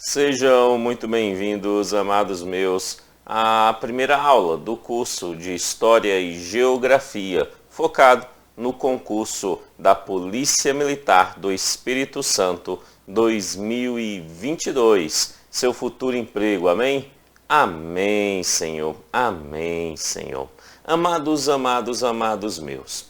Sejam muito bem-vindos, amados meus, à primeira aula do curso de História e Geografia, focado no concurso da Polícia Militar do Espírito Santo 2022. Seu futuro emprego, amém? Amém, Senhor. Amém, Senhor. Amados meus.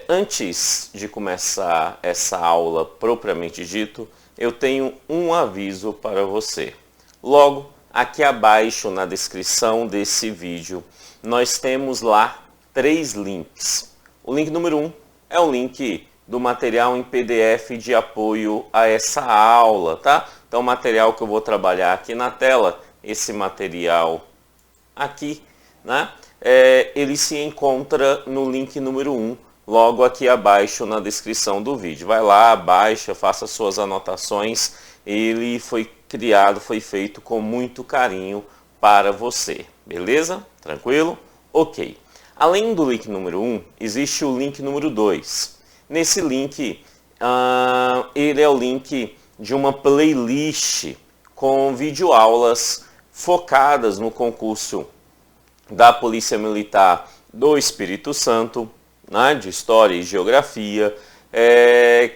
Antes de começar essa aula propriamente dito, eu tenho um aviso para você. Logo, aqui abaixo na descrição desse vídeo, nós temos lá 3 links. O link número 1 é o link do material em PDF de apoio a essa aula, tá? Então, o material que eu vou trabalhar aqui na tela, esse material aqui, né? Ele se encontra no link número 1, logo aqui abaixo na descrição do vídeo. Vai lá, baixa, faça suas anotações. Ele foi criado, foi feito com muito carinho para você. Beleza? Tranquilo? Ok. Além do link número 1, existe o link número 2. Nesse link, ele é o link de uma playlist com videoaulas focadas no concurso da Polícia Militar do Espírito Santo, né, de História e Geografia,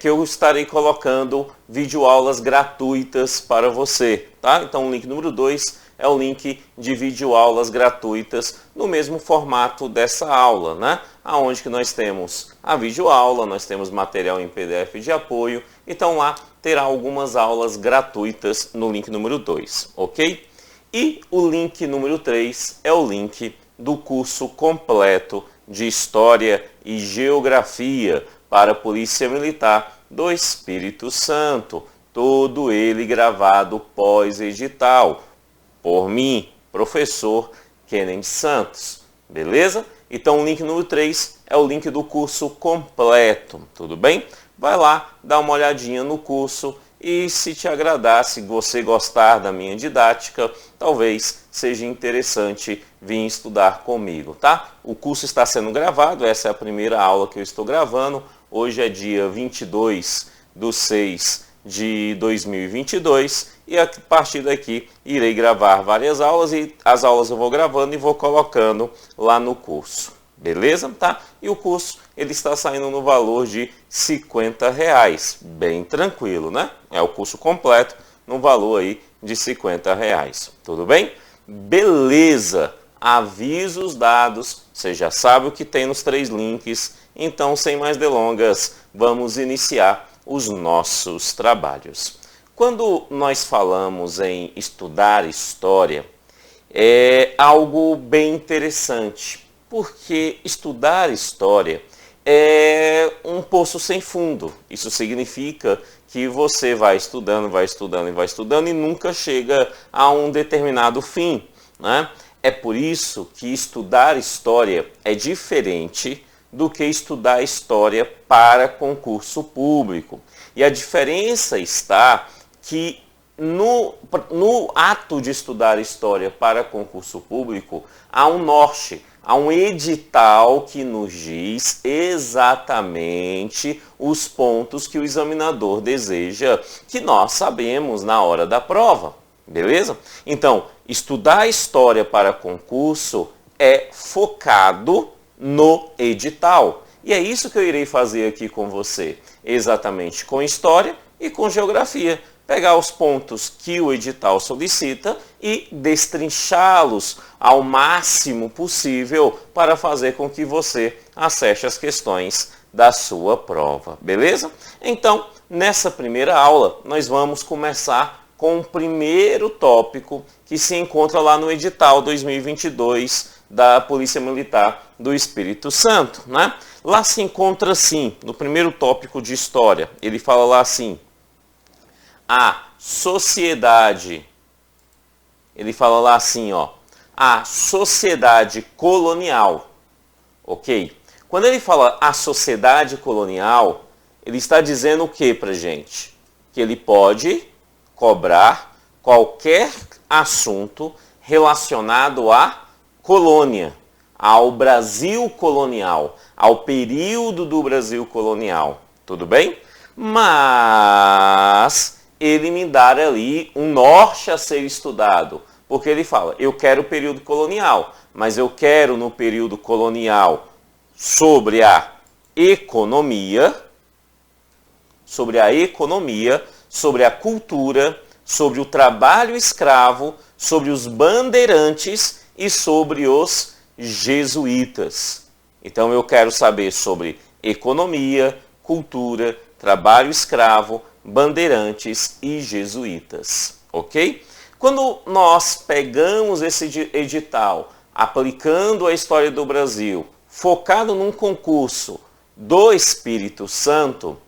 que eu estarei colocando videoaulas gratuitas para você, tá? Então o link número 2 é o link de videoaulas gratuitas no mesmo formato dessa aula, né? Aonde que nós temos a videoaula, nós temos material em PDF de apoio, então lá terá algumas aulas gratuitas no link número 2, ok? E o link número 3 é o link do curso completo de História e Geografia para a Polícia Militar do Espírito Santo. Todo ele gravado pós-edital por mim, professor Kennedy Santos. Beleza? Então o link número 3 é o link do curso completo. Tudo bem? Vai lá, dá uma olhadinha no curso. E se te agradar, se você gostar da minha didática, talvez seja interessante vir estudar comigo, tá? O curso está sendo gravado, essa é a primeira aula que eu estou gravando. Hoje é dia 22/6/2022 e a partir daqui irei gravar várias aulas e as aulas eu vou gravando e vou colocando lá no curso. Beleza? Tá? E o curso ele está saindo no valor de R$ 50, bem tranquilo, né? É o curso completo no valor aí de R$ 50. Tudo bem? Beleza! Avisos dados, você já sabe o que tem nos 3 links, então sem mais delongas, vamos iniciar os nossos trabalhos. Quando nós falamos em estudar história, é algo bem interessante. Porque estudar história é um poço sem fundo. Isso significa que você vai estudando e nunca chega a um determinado fim, né? É por isso que estudar história é diferente do que estudar história para concurso público. E a diferença está que no ato de estudar história para concurso público, há um norte, há um edital que nos diz exatamente os pontos que o examinador deseja que nós sabemos na hora da prova, beleza? Então, estudar história para concurso é focado no edital. E é isso que eu irei fazer aqui com você, exatamente com história e com geografia. Pegar os pontos que o edital solicita e destrinchá-los ao máximo possível para fazer com que você acerte as questões da sua prova, beleza? Então, nessa primeira aula, nós vamos começar com o primeiro tópico que se encontra lá no edital 2022 da Polícia Militar do Espírito Santo, né? Lá se encontra assim, no primeiro tópico de história, ele fala lá assim: a sociedade, ele fala lá assim, ó, a sociedade colonial, ok? Quando ele fala a sociedade colonial, ele está dizendo o que pra gente? Que ele pode cobrar qualquer assunto relacionado à colônia, ao Brasil colonial, ao período do Brasil colonial, tudo bem? Mas ele me dar ali um norte a ser estudado. Porque ele fala, eu quero o período colonial, mas eu quero no período colonial sobre a economia, sobre a cultura, sobre o trabalho escravo, sobre os bandeirantes e sobre os jesuítas. Então eu quero saber sobre economia, cultura, trabalho escravo, bandeirantes e jesuítas, ok? Quando nós pegamos esse edital, aplicando a história do Brasil, focado num concurso do Espírito Santo,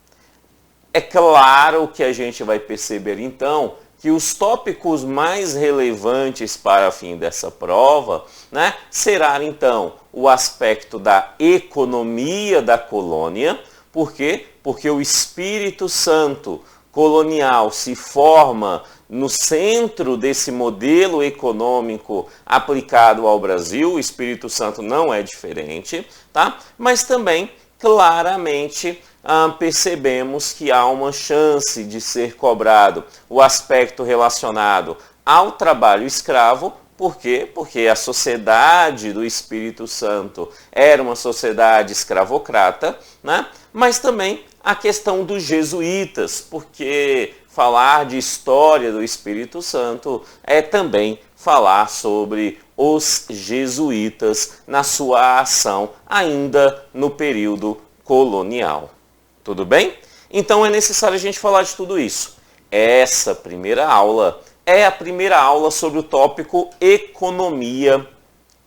é claro que a gente vai perceber então que os tópicos mais relevantes para fim dessa prova, né, será então o aspecto da economia da colônia. Por quê? Porque o Espírito Santo colonial se forma no centro desse modelo econômico aplicado ao Brasil. O Espírito Santo não é diferente, tá? Mas também claramente percebemos que há uma chance de ser cobrado o aspecto relacionado ao trabalho escravo. Por quê? Porque a sociedade do Espírito Santo era uma sociedade escravocrata, né? Mas também a questão dos jesuítas, porque falar de história do Espírito Santo é também falar sobre os jesuítas na sua ação ainda no período colonial. Tudo bem? Então é necessário a gente falar de tudo isso. Essa primeira aula é a primeira aula sobre o tópico economia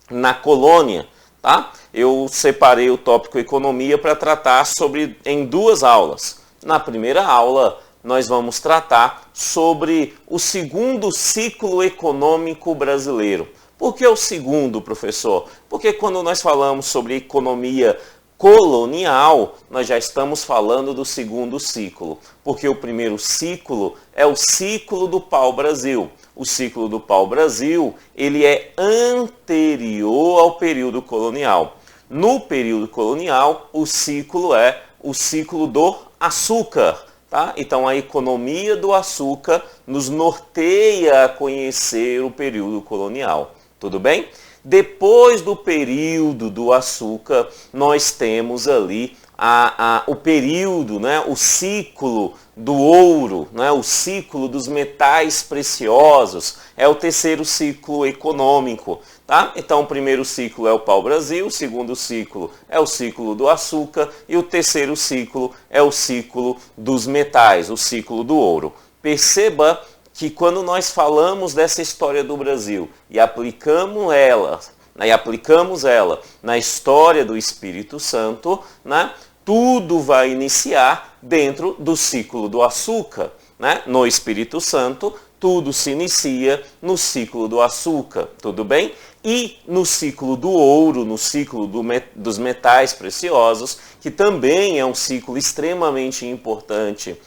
na colônia, tá? Eu separei o tópico economia para tratar sobre em duas aulas. Na primeira aula, nós vamos tratar sobre o segundo ciclo econômico brasileiro. Por que o segundo, professor? Porque quando nós falamos sobre economia colonial, nós já estamos falando do segundo ciclo, porque o primeiro ciclo é o ciclo do pau-brasil. O ciclo do pau-brasil, ele é anterior ao período colonial. No período colonial, o ciclo é o ciclo do açúcar. Tá? Então, a economia do açúcar nos norteia a conhecer o período colonial. Tudo bem? Depois do período do açúcar, nós temos ali o período, né, o ciclo do ouro, né, o ciclo dos metais preciosos, é o terceiro ciclo econômico. Tá? Então, o primeiro ciclo é o pau-brasil, o segundo ciclo é o ciclo do açúcar e o terceiro ciclo é o ciclo dos metais, o ciclo do ouro. Perceba que quando nós falamos dessa história do Brasil e aplicamos ela na história do Espírito Santo, né, tudo vai iniciar dentro do ciclo do açúcar. Né? No Espírito Santo, tudo se inicia no ciclo do açúcar, tudo bem? E no ciclo do ouro, no ciclo dos metais preciosos, que também é um ciclo extremamente importante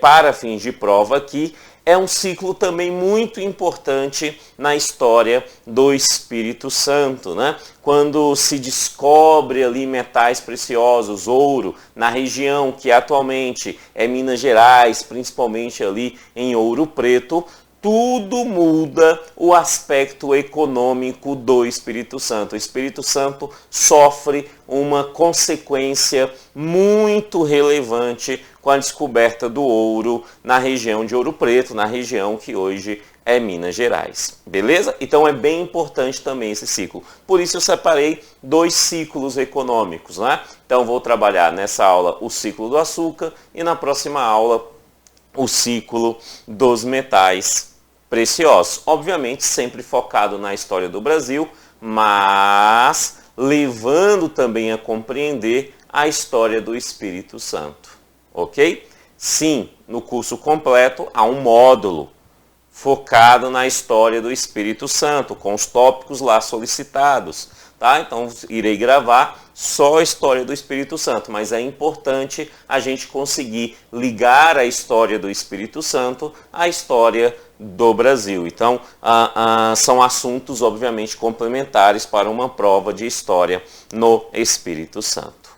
para fins de prova aqui, é um ciclo também muito importante na história do Espírito Santo, né? Quando se descobre ali metais preciosos, ouro, na região que atualmente é Minas Gerais, principalmente ali em Ouro Preto, tudo muda o aspecto econômico do Espírito Santo. O Espírito Santo sofre uma consequência muito relevante com a descoberta do ouro na região de Ouro Preto, na região que hoje é Minas Gerais. Beleza? Então é bem importante também esse ciclo. Por isso eu separei dois ciclos econômicos, né? Então vou trabalhar nessa aula o ciclo do açúcar e na próxima aula o ciclo dos metais preciosos. Obviamente sempre focado na história do Brasil, mas levando também a compreender a história do Espírito Santo. Ok? Sim, no curso completo há um módulo focado na história do Espírito Santo, com os tópicos lá solicitados. Tá? Então irei gravar só a história do Espírito Santo, mas é importante a gente conseguir ligar a história do Espírito Santo à história do Brasil. Então são assuntos obviamente complementares para uma prova de história no Espírito Santo.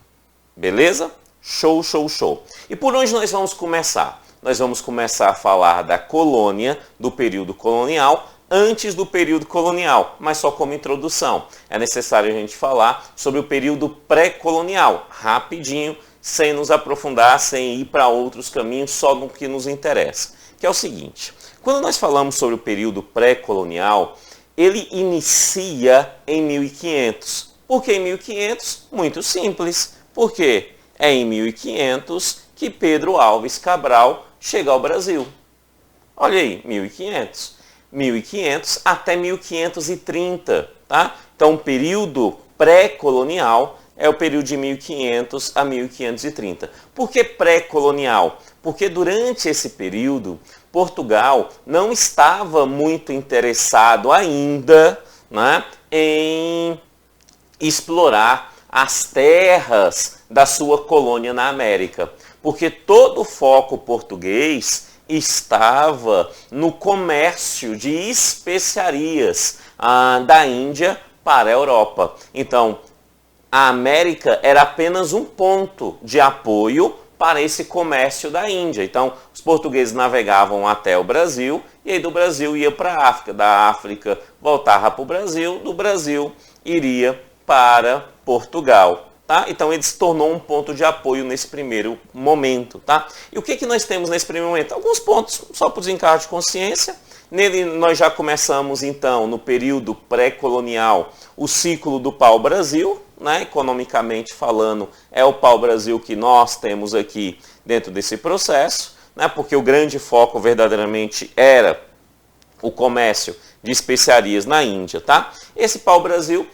Beleza? Show, show, show. E por onde nós vamos começar? nós vamos começar a falar da colônia, do período colonial, antes do período colonial, mas só como introdução. É necessário a gente falar sobre o período pré-colonial, rapidinho, sem nos aprofundar, sem ir para outros caminhos, só no que nos interessa. Que é o seguinte, quando nós falamos sobre o período pré-colonial, ele inicia em 1500. Por que em 1500? Muito simples. Por quê? É em 1500 que Pedro Álvares Cabral chega ao Brasil. Olha aí, 1500. 1500 até 1530, tá? Então, o período pré-colonial é o período de 1500 a 1530. Por que pré-colonial? Porque durante esse período, Portugal não estava muito interessado ainda, né, em explorar as terras da sua colônia na América. Porque todo o foco português estava no comércio de especiarias da Índia para a Europa. Então, a América era apenas um ponto de apoio para esse comércio da Índia. Então, os portugueses navegavam até o Brasil e aí do Brasil ia para a África, da África voltava para o Brasil, do Brasil iria para Portugal. Tá? Então ele se tornou um ponto de apoio nesse primeiro momento. Tá? E o que nós temos nesse primeiro momento? Alguns pontos só para o desencargo de consciência. Nele nós já começamos então, no período pré-colonial, o ciclo do pau-brasil, né? Economicamente falando, é o pau-brasil que nós temos aqui dentro desse processo, né? Porque o grande foco verdadeiramente era o comércio de especiarias na Índia. Tá? Esse pau-brasil,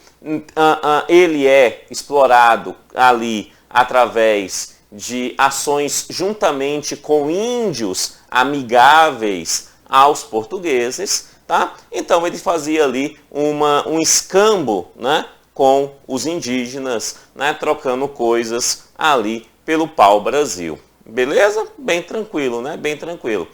ele é explorado ali através de ações juntamente com índios amigáveis aos portugueses, tá? Então ele fazia ali um escambo, né, com os indígenas, né, trocando coisas ali pelo pau-brasil. Beleza? Bem tranquilo, né? Bem tranquilo.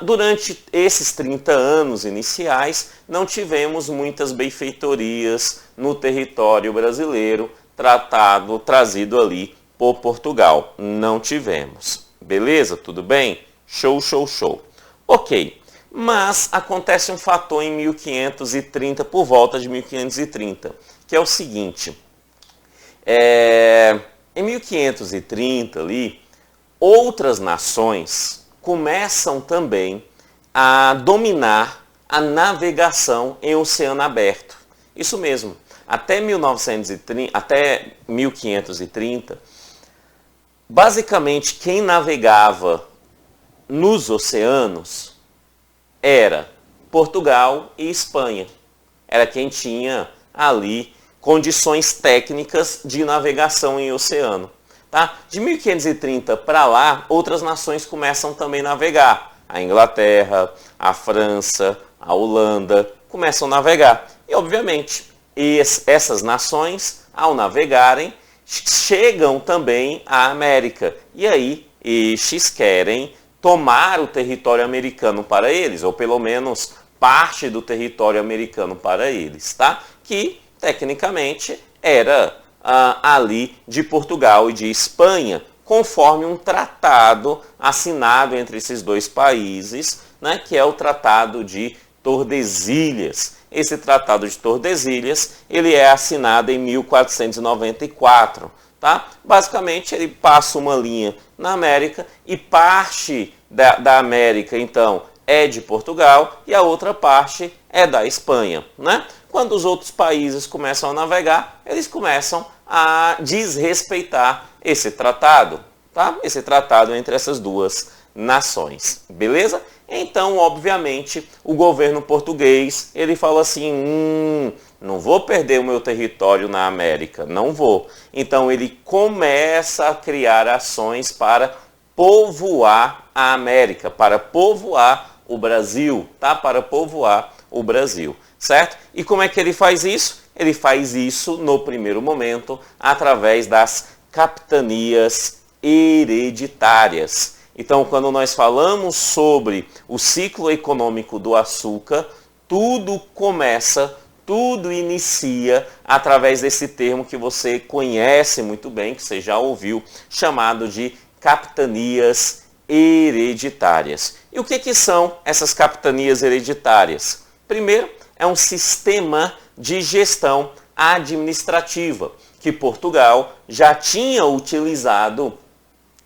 Durante esses 30 anos iniciais, não tivemos muitas benfeitorias no território brasileiro trazido ali por Portugal. Não tivemos. Beleza? Tudo bem? Show, show, show. Ok. Mas acontece um fator em 1530, por volta de 1530, que é o seguinte. Em 1530 ali, outras nações começam também a dominar a navegação em oceano aberto. Isso mesmo, até 1530, basicamente quem navegava nos oceanos era Portugal e Espanha. Era quem tinha ali condições técnicas de navegação em oceano. Tá? De 1530 para lá, outras nações começam também a navegar. A Inglaterra, a França, a Holanda começam a navegar. E, obviamente, essas nações, ao navegarem, chegam também à América. E aí, estes querem tomar o território americano para eles, ou pelo menos parte do território americano para eles, tá? Que, tecnicamente, era ali de Portugal e de Espanha, conforme um tratado assinado entre esses dois países, né, que é o Tratado de Tordesilhas. Esse Tratado de Tordesilhas, ele é assinado em 1494. Tá? Basicamente, ele passa uma linha na América e parte da América, então, é de Portugal e a outra parte é da Espanha. Né? Quando os outros países começam a navegar, eles começam a desrespeitar esse tratado, tá? Esse tratado entre essas duas nações, beleza? Então, obviamente, o governo português, ele fala assim, não vou perder o meu território na América, não vou. Então, ele começa a criar ações para povoar a América, para povoar o Brasil, tá? Para povoar o Brasil, certo? E como é que ele faz isso? Ele faz isso, no primeiro momento, através das capitanias hereditárias. Então, quando nós falamos sobre o ciclo econômico do açúcar, tudo começa, tudo inicia através desse termo que você conhece muito bem, que você já ouviu, chamado de capitanias hereditárias. E o que são essas capitanias hereditárias? Primeiro, é um sistema de gestão administrativa que Portugal já tinha utilizado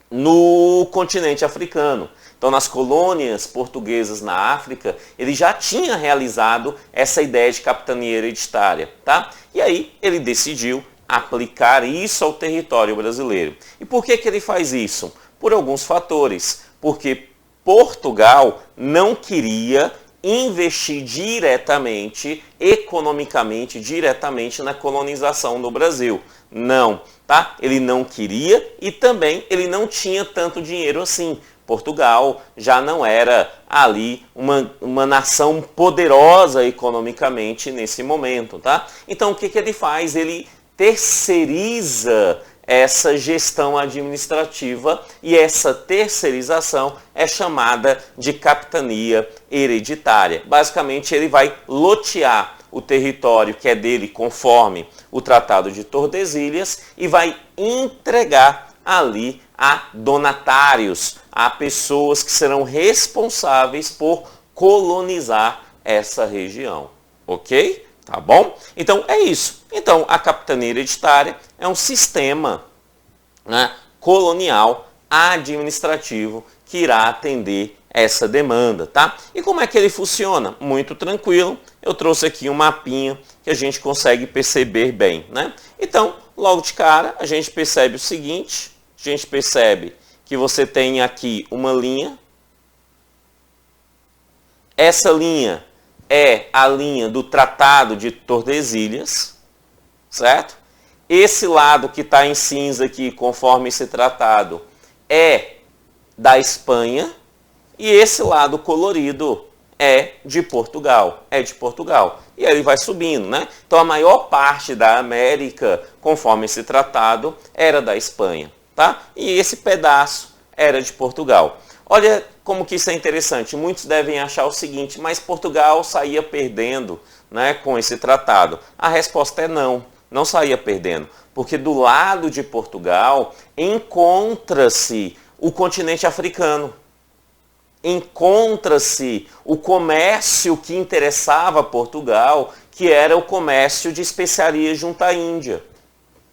no continente africano. Então, nas colônias portuguesas na África, ele já tinha realizado essa ideia de capitania hereditária, tá? E aí ele decidiu aplicar isso ao território brasileiro. E por que ele faz isso? Por alguns fatores. Porque Portugal não queria investir diretamente, economicamente, diretamente na colonização do Brasil. Não, tá? Ele não queria e também ele não tinha tanto dinheiro assim. Portugal já não era ali uma nação poderosa economicamente nesse momento, tá? Então o que ele faz? Ele terceiriza essa gestão administrativa e essa terceirização é chamada de capitania hereditária. Basicamente ele vai lotear o território que é dele conforme o Tratado de Tordesilhas e vai entregar ali a donatários, a pessoas que serão responsáveis por colonizar essa região, ok? Tá bom? Então é isso. Então a capitania hereditária é um sistema, né, colonial administrativo que irá atender essa demanda, tá? E como é que ele funciona? Muito tranquilo. Eu trouxe aqui um mapinha que a gente consegue perceber bem, né? Então, logo de cara, a gente percebe o seguinte, a gente percebe que você tem aqui uma linha. Essa linha é a linha do Tratado de Tordesilhas, certo? Esse lado que está em cinza aqui, conforme esse tratado, é da Espanha. E esse lado colorido é de Portugal. E aí ele vai subindo, né? Então a maior parte da América, conforme esse tratado, era da Espanha, tá? E esse pedaço era de Portugal. Olha como que isso é interessante. Muitos devem achar o seguinte, mas Portugal saía perdendo, né, com esse tratado. A resposta é não, não saía perdendo. Porque do lado de Portugal encontra-se o continente africano. Encontra-se o comércio que interessava a Portugal, que era o comércio de especiarias junto à Índia.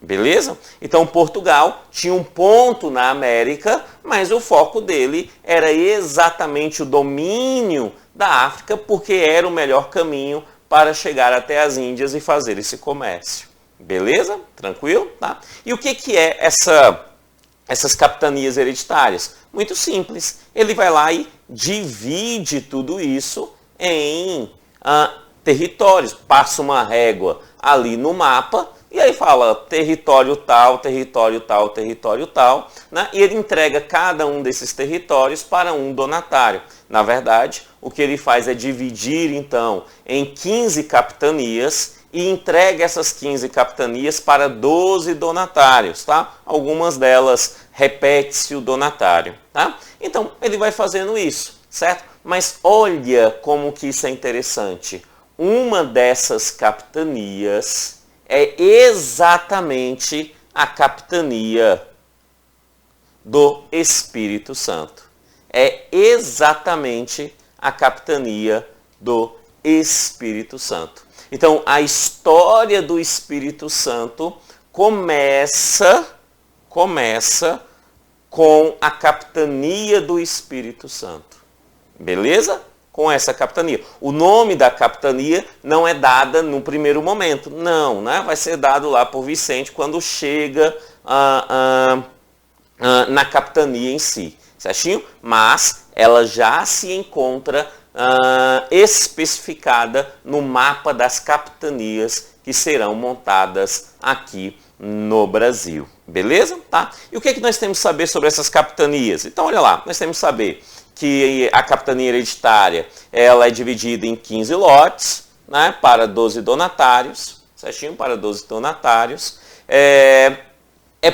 Beleza? Então Portugal tinha um ponto na América, mas o foco dele era exatamente o domínio da África, porque era o melhor caminho para chegar até as Índias e fazer esse comércio. Beleza? Tranquilo? Tá? E o que é essas capitanias hereditárias? Muito simples. Ele vai lá e divide tudo isso em territórios. Passa uma régua ali no mapa e aí fala território tal, território tal, território tal, né? E ele entrega cada um desses territórios para um donatário. Na verdade, o que ele faz é dividir, então, em 15 capitanias e entrega essas 15 capitanias para 12 donatários, tá? Algumas delas repete-se o donatário, tá? Então, ele vai fazendo isso, certo? Mas olha como que isso é interessante. Uma dessas capitanias é exatamente a capitania do Espírito Santo. É exatamente a capitania do Espírito Santo. Então, a história do Espírito Santo começa com a capitania do Espírito Santo. Beleza? Com essa capitania. O nome da capitania não é dada no primeiro momento. Não, né? Vai ser dado lá por Vicente quando chega na capitania em si. Certinho? Mas ela já se encontra especificada no mapa das capitanias que serão montadas aqui no Brasil. Beleza? Tá? E o que nós temos que saber sobre essas capitanias? Então, olha lá, nós temos que saber que a capitania hereditária ela é dividida em 15 lotes, né, para 12 donatários, certinho? Para 12 donatários. É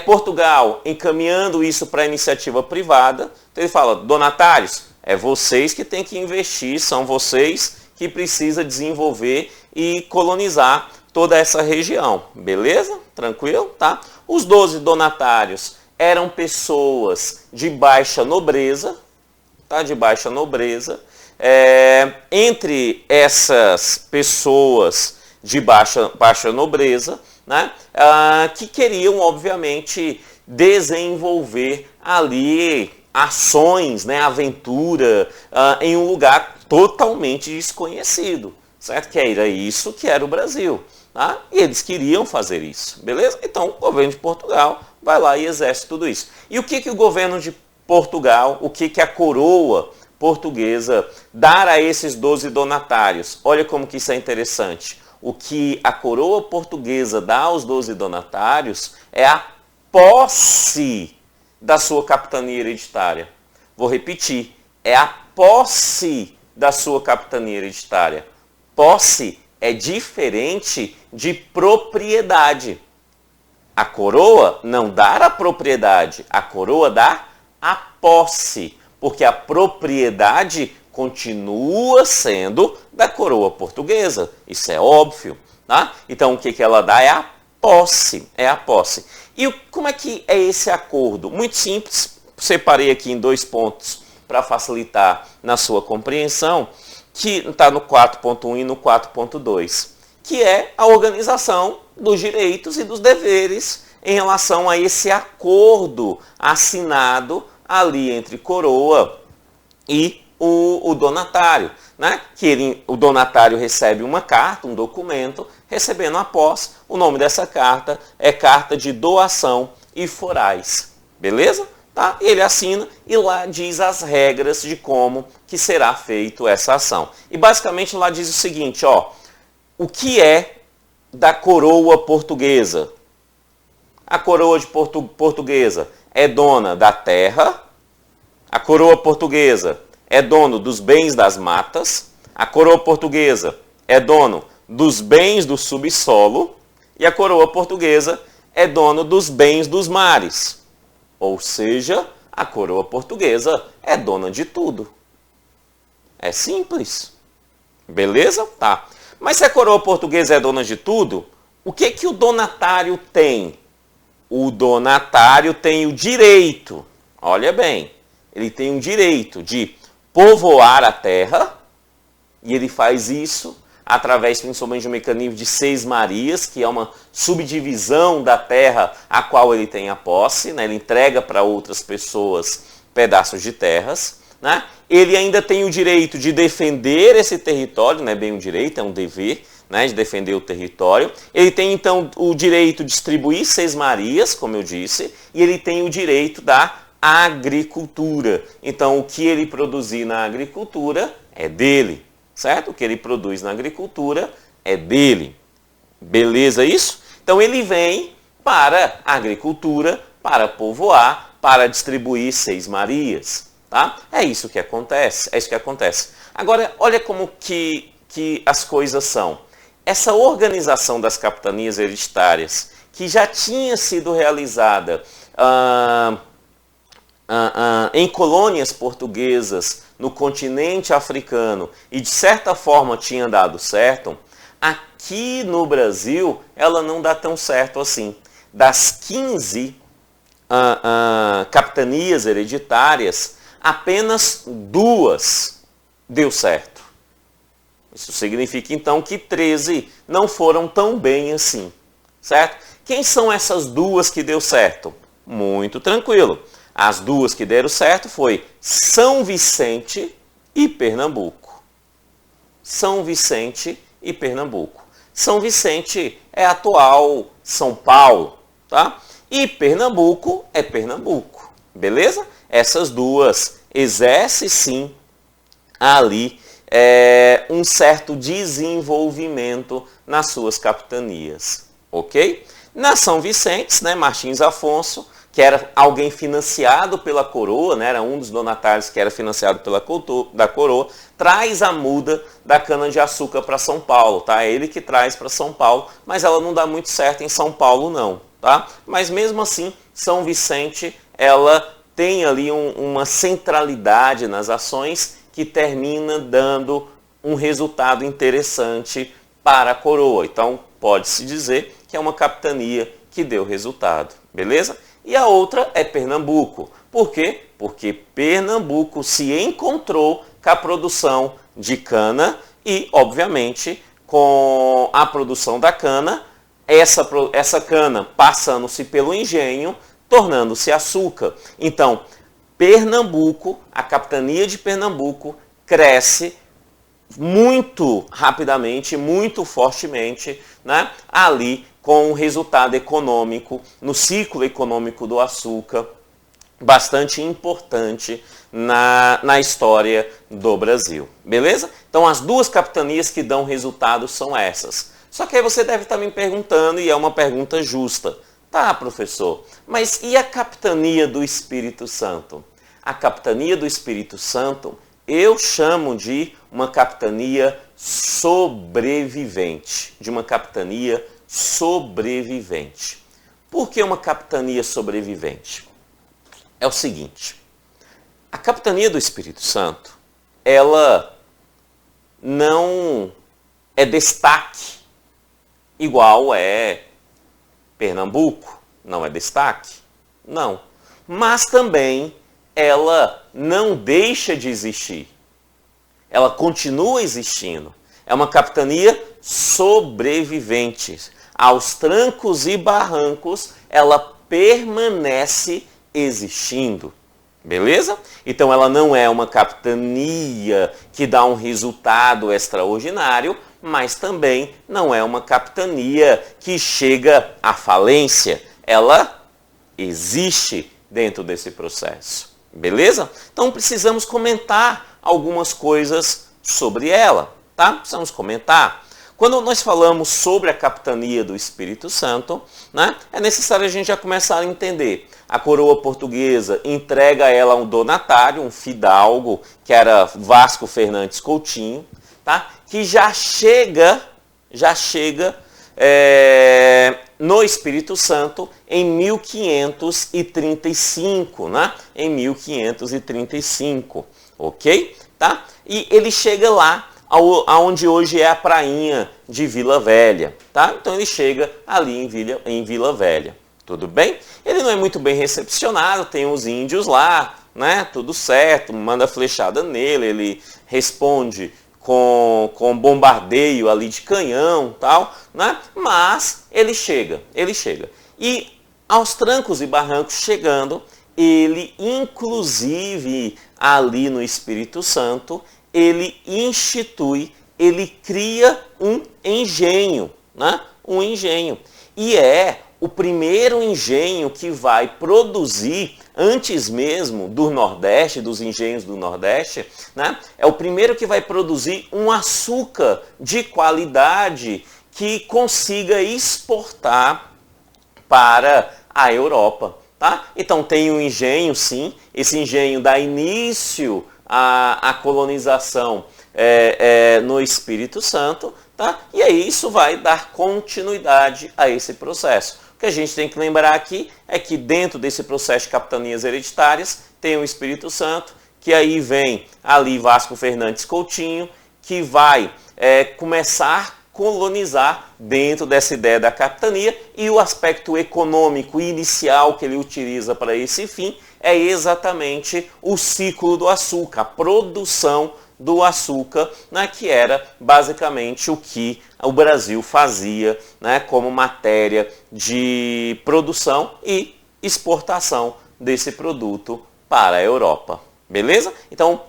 Portugal encaminhando isso para a iniciativa privada. Então ele fala, donatários, é vocês que têm que investir, são vocês que precisam desenvolver e colonizar toda essa região. Beleza? Tranquilo? Tá? Os 12 donatários eram pessoas de baixa nobreza, tá? De baixa nobreza. Entre essas pessoas de baixa nobreza, né? Que queriam, obviamente, desenvolver ali ações, né? Aventura, em um lugar totalmente desconhecido, certo? Que era isso que era o Brasil. Tá? E eles queriam fazer isso, beleza? Então, o governo de Portugal vai lá e exerce tudo isso. E o que o governo de Portugal, o que a coroa portuguesa dá a esses 12 donatários? Olha como que isso é interessante. O que a coroa portuguesa dá aos 12 donatários é a posse da sua capitania hereditária. Vou repetir, é a posse da sua capitania hereditária. Posse é diferente de propriedade. A coroa não dá a propriedade, a coroa dá a posse, porque a propriedade continua sendo da coroa portuguesa. Isso é óbvio, tá? Então o que ela dá é a posse, E como é que é esse acordo? Muito simples, separei aqui em 2 pontos para facilitar na sua compreensão, que está no 4.1 e no 4.2, que é a organização dos direitos e dos deveres em relação a esse acordo assinado ali entre coroa e o donatário, né? O donatário recebe uma carta, um documento, recebendo após, o nome dessa carta é carta de doação e forais, beleza? Tá? Ele assina e lá diz as regras de como que será feito essa ação. E basicamente lá diz o seguinte, ó, o que é da coroa portuguesa? A coroa portuguesa é dona da terra, a coroa portuguesa é dono dos bens das matas, a coroa portuguesa é dono dos bens do subsolo e a coroa portuguesa é dono dos bens dos mares. Ou seja, a coroa portuguesa é dona de tudo. É simples. Beleza? Tá. Mas se a coroa portuguesa é dona de tudo, o que o donatário tem? O donatário tem o direito, olha bem, ele tem o direito de povoar a terra, e ele faz isso através principalmente de um mecanismo de seis-marias, que é uma subdivisão da terra a qual ele tem a posse, né? Ele entrega para outras pessoas pedaços de terras. Né? Ele ainda tem o direito de defender esse território, não é bem um direito, é um dever, né, de defender o território. Ele tem então o direito de distribuir seis-marias, como eu disse, e ele tem o direito da agricultura. Então o que ele produzir na agricultura é dele. Certo? O que ele produz na agricultura é dele. Beleza isso? Então ele vem para a agricultura, para povoar, para distribuir seis-marias. Tá? É isso que acontece. É isso que acontece. Agora, olha como que as coisas são. Essa organização das capitanias hereditárias, que já tinha sido realizada em colônias portuguesas no continente africano e de certa forma tinha dado certo, aqui no Brasil ela não dá tão certo assim. Das 15 capitanias hereditárias, apenas 2 deu certo. Isso significa então que 13 não foram tão bem assim, certo? Quem são essas 2 que deu certo? Muito tranquilo. As 2 que deram certo foi São Vicente e Pernambuco. São Vicente e Pernambuco. São Vicente é atual São Paulo, tá? E Pernambuco é Pernambuco, beleza? Essas 2 exercem sim ali um certo desenvolvimento nas suas capitanias, ok? Na São Vicente, né, Martins Afonso, que era alguém financiado pela coroa, né, era um dos donatários que era financiado pela coroa, traz a muda da cana-de-açúcar para São Paulo, tá? É ele que traz para São Paulo, mas ela não dá muito certo em São Paulo não, tá? Mas mesmo assim, São Vicente, ela tem ali uma centralidade nas ações que termina dando um resultado interessante para a coroa. Então, pode-se dizer que é uma capitania que deu resultado, beleza? e a outra é Pernambuco. Por quê? Porque Pernambuco se encontrou com a produção de cana e, obviamente, com a produção da cana, essa cana passando-se pelo engenho, tornando-se açúcar. Então, Pernambuco, a capitania de Pernambuco, cresce muito rapidamente, muito fortemente, né, ali com um resultado econômico, no ciclo econômico do açúcar, bastante importante na história do Brasil. Beleza? Então as duas capitanias que dão resultado são essas. Só que aí você deve estar me perguntando, e é uma pergunta justa. Tá, professor, mas e a capitania do Espírito Santo? A capitania do Espírito Santo eu chamo de uma capitania sobrevivente. De uma capitania sobrevivente. Por que uma capitania sobrevivente? É o seguinte, a capitania do Espírito Santo, ela não é destaque igual é Pernambuco, não é destaque? Não. Mas também ela não deixa de existir. Ela continua existindo. É uma capitania sobrevivente. Aos trancos e barrancos, ela permanece existindo. Beleza? Então ela não é uma capitania que dá um resultado extraordinário, mas também não é uma capitania que chega à falência. Ela existe dentro desse processo. Beleza? Então precisamos comentar algumas coisas sobre ela, tá? Precisamos comentar. Quando nós falamos sobre a capitania do Espírito Santo, né, é necessário a gente já começar a entender. A coroa portuguesa entrega a ela um donatário, um fidalgo, que era Vasco Fernandes Coutinho, tá? Que já chega no Espírito Santo em 1535, né? Em 1535, ok? Tá? E ele chega lá aonde hoje é a prainha de Vila Velha, tá? Então ele chega ali em Vila Velha, tudo bem? Ele não é muito bem recepcionado, tem os índios lá, né? Tudo certo, manda flechada nele, ele responde com bombardeio ali de canhão, tal, né? Mas ele chega. E aos trancos e barrancos chegando, ele inclusive ali no Espírito Santo, ele institui, ele cria um engenho, né? Um engenho. E é o primeiro engenho que vai produzir, antes mesmo do Nordeste, dos engenhos do Nordeste, né? É o primeiro que vai produzir um açúcar de qualidade que consiga exportar para a Europa, tá? Então tem um engenho, sim, esse engenho dá início à colonização no Espírito Santo, tá? E aí isso vai dar continuidade a esse processo. O que a gente tem que lembrar aqui é que dentro desse processo de capitanias hereditárias tem o Espírito Santo, que aí vem ali Vasco Fernandes Coutinho, que vai começar a colonizar dentro dessa ideia da capitania, e o aspecto econômico inicial que ele utiliza para esse fim é exatamente o ciclo do açúcar, a produção do açúcar, né, que era basicamente o que o Brasil fazia, né, como matéria de produção e exportação desse produto para a Europa. Beleza? Então,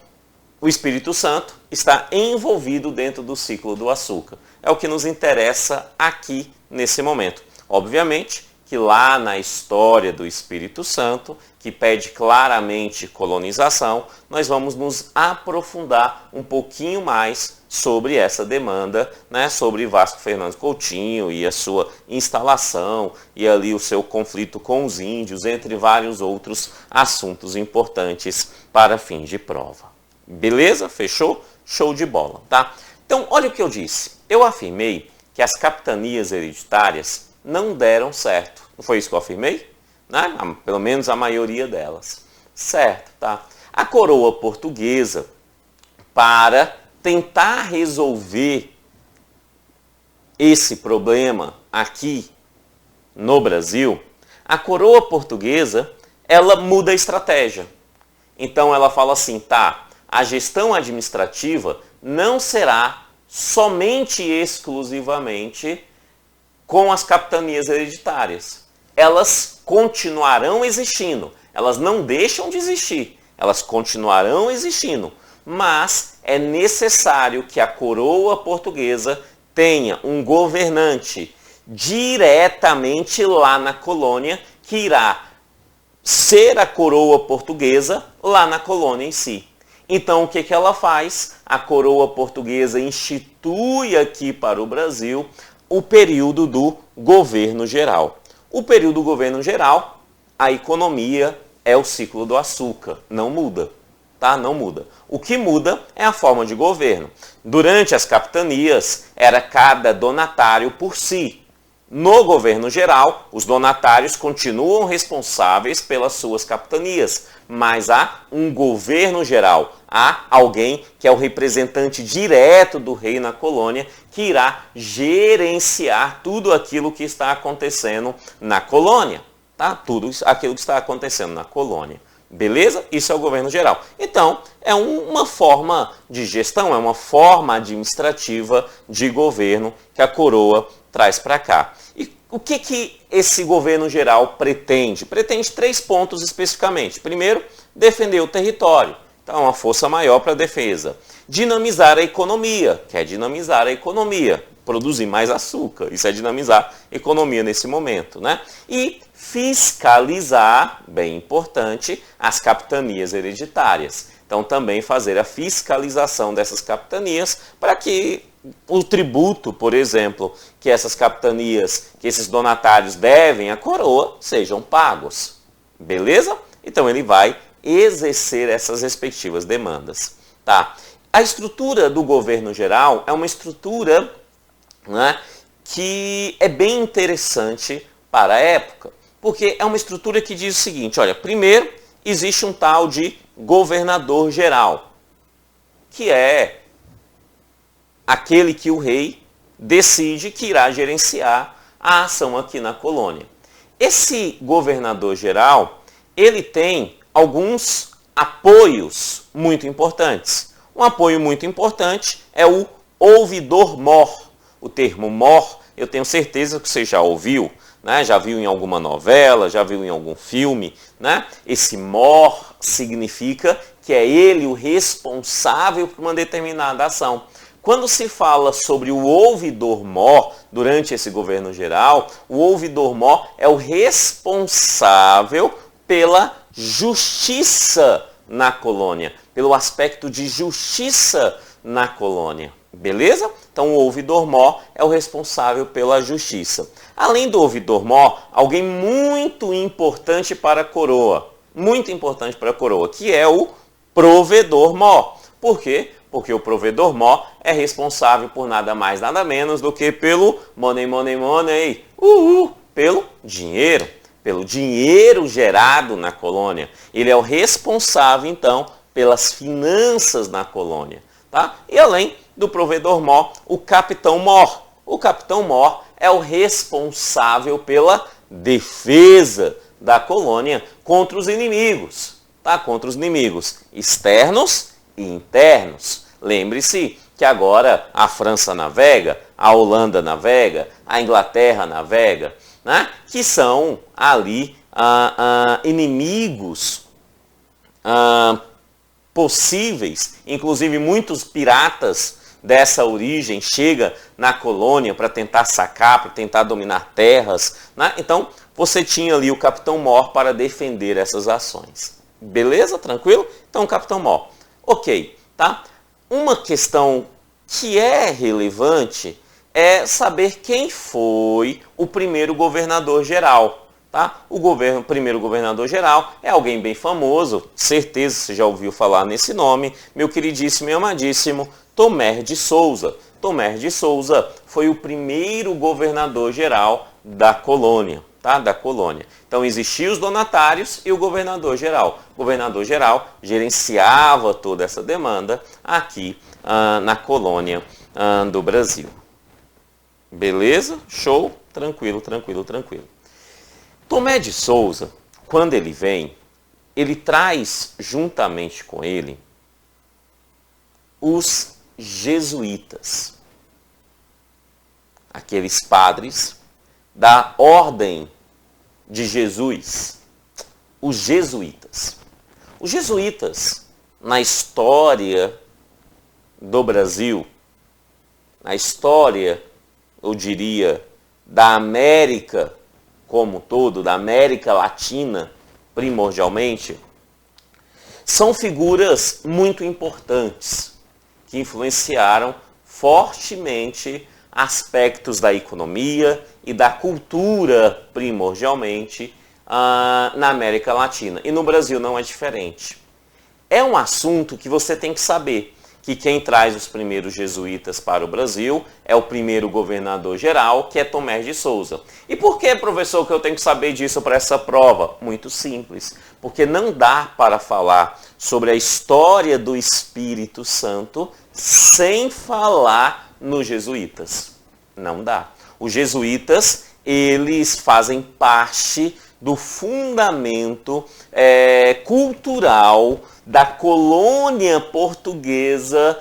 o Espírito Santo está envolvido dentro do ciclo do açúcar. É o que nos interessa aqui nesse momento. Obviamente que lá na história do Espírito Santo, que pede claramente colonização, nós vamos nos aprofundar um pouquinho mais sobre essa demanda, né, sobre Vasco Fernandes Coutinho e a sua instalação e ali o seu conflito com os índios, entre vários outros assuntos importantes para fins de prova. Beleza? Fechou? Show de bola, tá? Então, olha o que eu disse. Eu afirmei que as capitanias hereditárias não deram certo. Não foi isso que eu afirmei? Né? Pelo menos a maioria delas. Certo, tá? A coroa portuguesa, para tentar resolver esse problema aqui no Brasil, A coroa portuguesa, ela muda a estratégia. Então ela fala assim, tá, a gestão administrativa não será somente e exclusivamente com as capitanias hereditárias. Elas continuarão existindo, elas não deixam de existir, elas continuarão existindo, mas é necessário que a coroa portuguesa tenha um governante diretamente lá na colônia, que irá ser a coroa portuguesa lá na colônia em si. Então o que ela faz? A coroa portuguesa institui aqui para o Brasil o período do governo geral. O período do governo geral, a economia é o ciclo do açúcar, não muda. Tá? Não muda. O que muda é a forma de governo. Durante as capitanias, era cada donatário por si. No governo geral, os donatários continuam responsáveis pelas suas capitanias, mas há um governo geral, há alguém que é o representante direto do rei na colônia, que irá gerenciar tudo aquilo que está acontecendo na colônia, tá? Tudo aquilo que está acontecendo na colônia. Beleza? Isso é o governo geral. Então, é uma forma de gestão, é uma forma administrativa de governo que a coroa traz para cá. E o que esse governo geral pretende? Pretende 3 pontos especificamente. Primeiro, defender o território. Então, uma força maior para a defesa. Dinamizar a economia. Quer dinamizar a economia. Produzir mais açúcar. Isso é dinamizar a economia nesse momento, né? E fiscalizar, bem importante, as capitanias hereditárias. Então, também fazer a fiscalização dessas capitanias para que o tributo, por exemplo, que essas capitanias, que esses donatários devem à coroa, sejam pagos. Beleza? Então, ele vai exercer essas respectivas demandas. Tá? A estrutura do governo geral é uma estrutura, né, que é bem interessante para a época, porque é uma estrutura que diz o seguinte, olha, primeiro existe um tal de governador geral, que é aquele que o rei decide que irá gerenciar a ação aqui na colônia. Esse governador geral, ele tem alguns apoios muito importantes. Um apoio muito importante é o ouvidor-mor. O termo mor, eu tenho certeza que você já ouviu, né? Já viu em alguma novela, já viu em algum filme, né? Esse mor significa que é ele o responsável por uma determinada ação. Quando se fala sobre o ouvidor-mor durante esse governo geral, o ouvidor-mor é o responsável pela justiça na colônia, pelo aspecto de justiça na colônia. Beleza? Então o ouvidor-mor é o responsável pela justiça. Além do ouvidor-mor, alguém muito importante para a coroa, que é o provedor-mor. Por quê? Porque o provedor-mor é responsável por nada mais, nada menos do que pelo money, pelo dinheiro gerado na colônia. Ele é o responsável, então, pelas finanças na colônia. Tá? E além do provedor-mor, o capitão-mor. O capitão-mor é o responsável pela defesa da colônia contra os inimigos. Tá? Contra os inimigos externos e internos. Lembre-se que agora a França navega, a Holanda navega, a Inglaterra navega, né? Que são ali inimigos possíveis, inclusive muitos piratas dessa origem chegam na colônia para tentar sacar, para tentar dominar terras, né? Então você tinha ali o capitão-mor para defender essas ações. Beleza? Tranquilo? Então o capitão-mor. Ok, tá? Uma questão que é relevante é saber quem foi o primeiro governador geral. Tá? O primeiro governador geral é alguém bem famoso, certeza você já ouviu falar nesse nome, meu queridíssimo e amadíssimo Tomé de Souza. Tomé de Souza foi o primeiro governador geral da colônia. Tá? Da colônia. Então existiam os donatários e o governador geral. O governador geral gerenciava toda essa demanda aqui na colônia do Brasil. Beleza? Show? Tranquilo. Tomé de Souza, quando ele vem, ele traz juntamente com ele os jesuítas, aqueles padres da ordem de Jesus, os jesuítas. Os jesuítas, na história do Brasil, na história, eu diria, da América como um todo, da América Latina, primordialmente, são figuras muito importantes que influenciaram fortemente aspectos da economia e da cultura, primordialmente, na América Latina. E no Brasil não é diferente. É um assunto que você tem que saber, que quem traz os primeiros jesuítas para o Brasil é o primeiro governador geral, que é Tomé de Souza. E por que, professor, que eu tenho que saber disso para essa prova? Muito simples, porque não dá para falar sobre a história do Espírito Santo sem falar nos jesuítas. Não dá. Os jesuítas, eles fazem parte do fundamento cultural da colônia portuguesa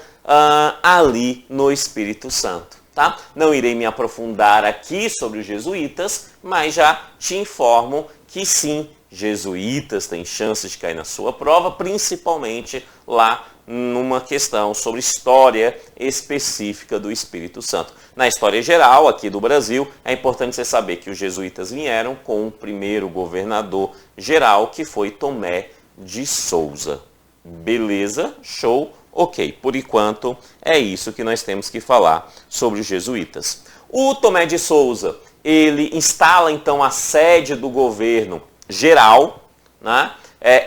ali no Espírito Santo. Tá? Não irei me aprofundar aqui sobre os jesuítas, mas já te informo que sim, jesuítas têm chances de cair na sua prova, principalmente lá numa questão sobre história específica do Espírito Santo. Na história geral, aqui do Brasil, é importante você saber que os jesuítas vieram com o primeiro governador geral, que foi Tomé de Souza. Beleza? Show? Ok. Por enquanto, é isso que nós temos que falar sobre os jesuítas. O Tomé de Souza, ele instala então a sede do governo geral, né,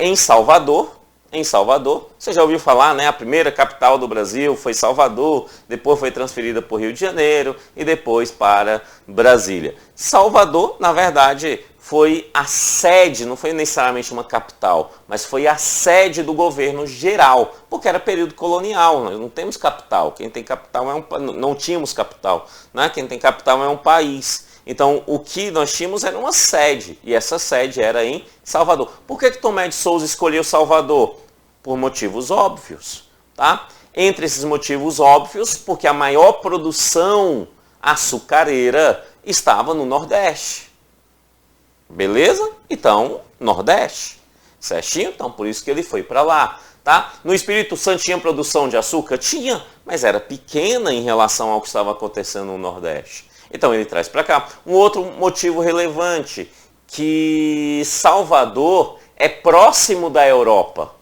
em Salvador. Em Salvador, você já ouviu falar, né? A primeira capital do Brasil foi Salvador, depois foi transferida para o Rio de Janeiro e depois para Brasília. Salvador, na verdade, foi a sede, não foi necessariamente uma capital, mas foi a sede do governo geral, porque era período colonial, nós não temos capital. Quem tem capital não tínhamos capital, né? Quem tem capital é um país. Então, o que nós tínhamos era uma sede, e essa sede era em Salvador. Por que Tomé de Souza escolheu Salvador? Por motivos óbvios, tá? Entre esses motivos óbvios, porque a maior produção açucareira estava no Nordeste. Beleza? Então, Nordeste. Certinho? Então, por isso que ele foi para lá. Tá? No Espírito Santo tinha produção de açúcar? Tinha, mas era pequena em relação ao que estava acontecendo no Nordeste. Então ele traz para cá. Um outro motivo relevante, que Salvador é próximo da Europa.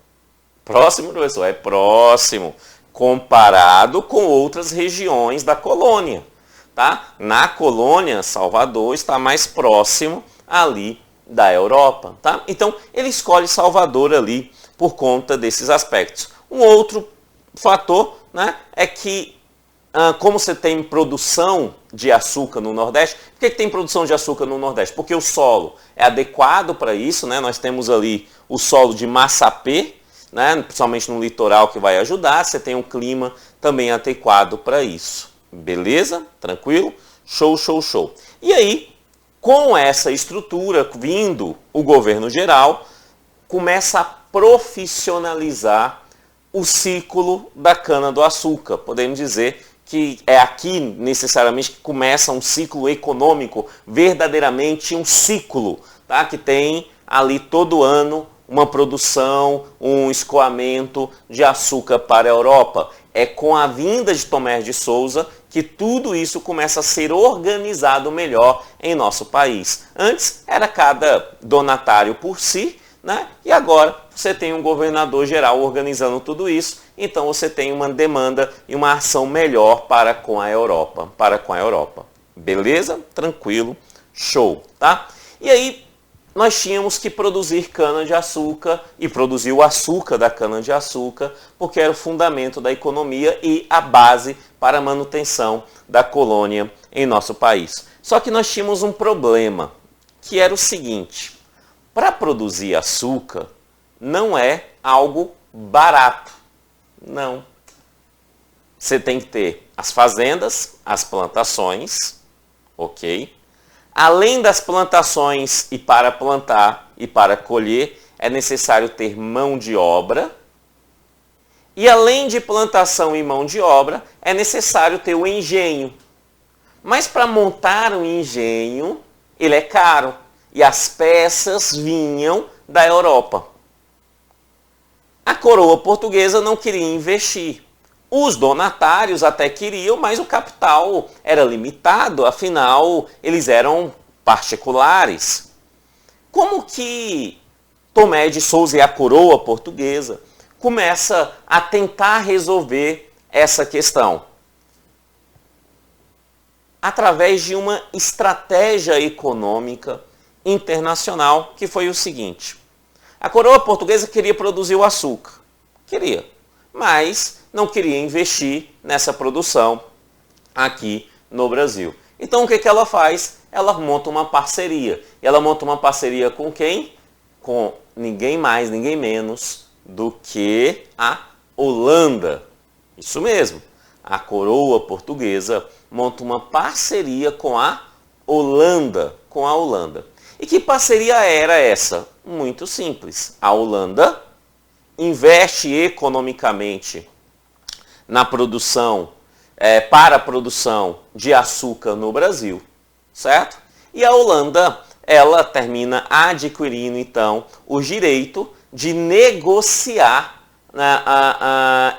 Próximo, professor? É próximo, comparado com outras regiões da colônia. Tá? Na colônia, Salvador está mais próximo ali da Europa. Tá? Então ele escolhe Salvador ali por conta desses aspectos. Um outro fator, né, é que como você tem produção de açúcar no Nordeste, por que tem produção de açúcar no Nordeste? Porque o solo é adequado para isso, né? Nós temos ali o solo de Massapê, né? Principalmente no litoral, que vai ajudar, você tem um clima também adequado para isso. Beleza? Tranquilo? Show, show, show. E aí, com essa estrutura vindo o governo geral, começa a profissionalizar o ciclo da cana-do-açúcar. Podemos dizer que é aqui necessariamente que começa um ciclo econômico, verdadeiramente um ciclo, tá? Que tem ali todo ano uma produção, um escoamento de açúcar para a Europa. É com a vinda de Tomé de Souza que tudo isso começa a ser organizado melhor em nosso país. Antes era cada donatário por si, né? E agora você tem um governador geral organizando tudo isso, então você tem uma demanda e uma ação melhor para com a Europa. Beleza? Tranquilo? Show, tá? E aí nós tínhamos que produzir cana-de-açúcar e produzir o açúcar da cana-de-açúcar, porque era o fundamento da economia e a base para a manutenção da colônia em nosso país. Só que nós tínhamos um problema, que era o seguinte: para produzir açúcar não é algo barato. Não. Você tem que ter as fazendas, as plantações, ok? Além das plantações e para plantar e para colher, é necessário ter mão de obra. E além de plantação e mão de obra, é necessário ter o engenho. Mas para montar um engenho, ele é caro. E as peças vinham da Europa. A coroa portuguesa não queria investir. Os donatários até queriam, mas o capital era limitado, afinal, eles eram particulares. Como que Tomé de Souza e a coroa portuguesa começa a tentar resolver essa questão? Através de uma estratégia econômica internacional, que foi o seguinte. A coroa portuguesa queria produzir o açúcar. Queria. Mas não queria investir nessa produção aqui no Brasil. Então o que ela faz? Ela monta uma parceria. E ela monta uma parceria com quem? Com ninguém mais, ninguém menos do que a Holanda. Isso mesmo. A coroa portuguesa monta uma parceria com a Holanda. E que parceria era essa? Muito simples. A Holanda investe economicamente na produção, para a produção de açúcar no Brasil, certo? E a Holanda, ela termina adquirindo, então, o direito de negociar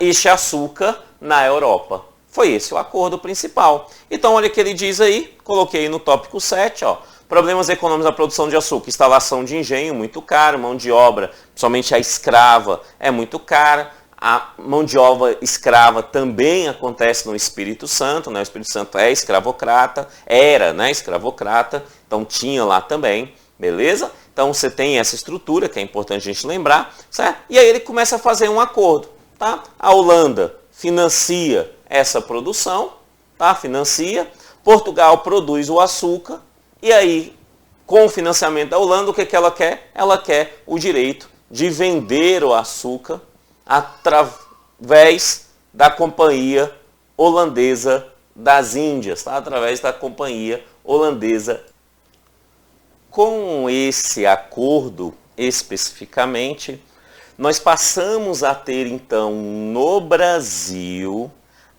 este açúcar na Europa. Foi esse o acordo principal. Então, olha o que ele diz aí, coloquei no tópico 7, ó. Problemas econômicos da produção de açúcar, instalação de engenho muito caro, mão de obra, principalmente a escrava, é muito cara. A mão de obra escrava também acontece no Espírito Santo, né? O Espírito Santo é escravocrata, era, né, escravocrata, então tinha lá também, beleza? Então você tem essa estrutura que é importante a gente lembrar, certo? E aí ele começa a fazer um acordo, tá? A Holanda financia essa produção, tá? Financia, Portugal produz o açúcar, e aí, com o financiamento da Holanda, o que ela quer? Ela quer o direito de vender o açúcar através da Companhia Holandesa das Índias, tá? Através da Companhia Holandesa. Com esse acordo, especificamente, nós passamos a ter, então, no Brasil,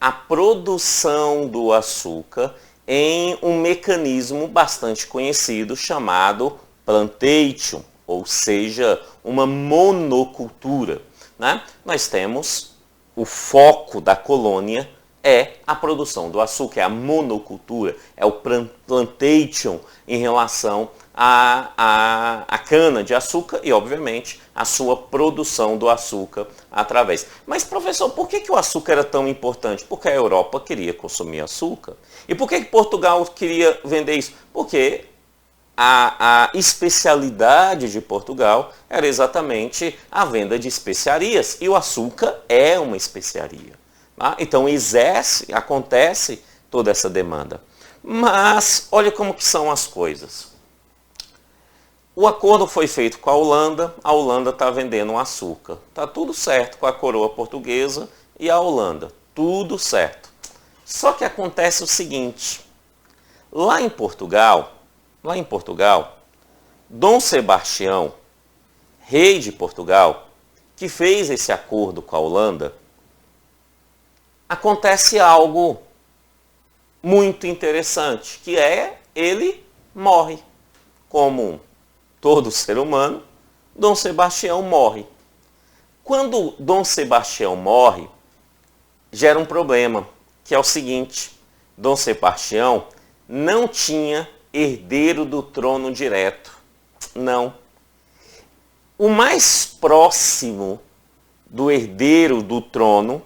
a produção do açúcar em um mecanismo bastante conhecido chamado plantation, ou seja, uma monocultura, né? Nós temos o foco da colônia é a produção do açúcar, é a monocultura, é o plantation em relação à cana de açúcar e, obviamente, a sua produção do açúcar através. Mas, professor, por que o açúcar era tão importante? Porque a Europa queria consumir açúcar. E por que Portugal queria vender isso? Porque a especialidade de Portugal era exatamente a venda de especiarias. E o açúcar é uma especiaria. Tá? Então acontece toda essa demanda. Mas olha como que são as coisas. O acordo foi feito com a Holanda está vendendo um açúcar. Está tudo certo com a coroa portuguesa e a Holanda. Tudo certo. Só que acontece o seguinte. Lá em Portugal, Dom Sebastião, rei de Portugal, que fez esse acordo com a Holanda, acontece algo muito interessante, que é ele morre. Como todo ser humano, Dom Sebastião morre. Quando Dom Sebastião morre, gera um problema, que é o seguinte: Dom Sebastião não tinha herdeiro do trono direto. Não. O mais próximo do herdeiro do trono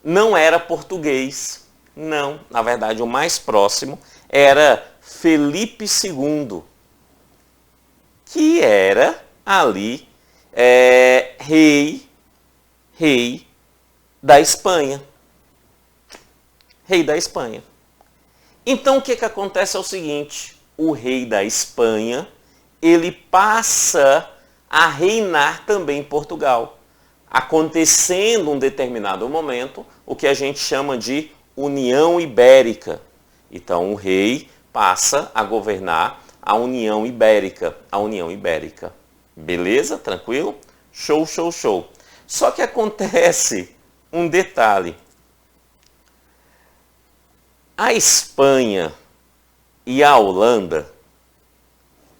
não era português. Não. Na verdade, o mais próximo era Felipe II, que era ali rei da Espanha. Rei da Espanha. Então o que acontece é o seguinte: o rei da Espanha, ele passa a reinar também em Portugal, acontecendo um determinado momento o que a gente chama de União Ibérica. Então o rei passa a governar a União Ibérica. A União Ibérica. Beleza? Tranquilo? Show, show, show. Só que acontece um detalhe. A Espanha e a Holanda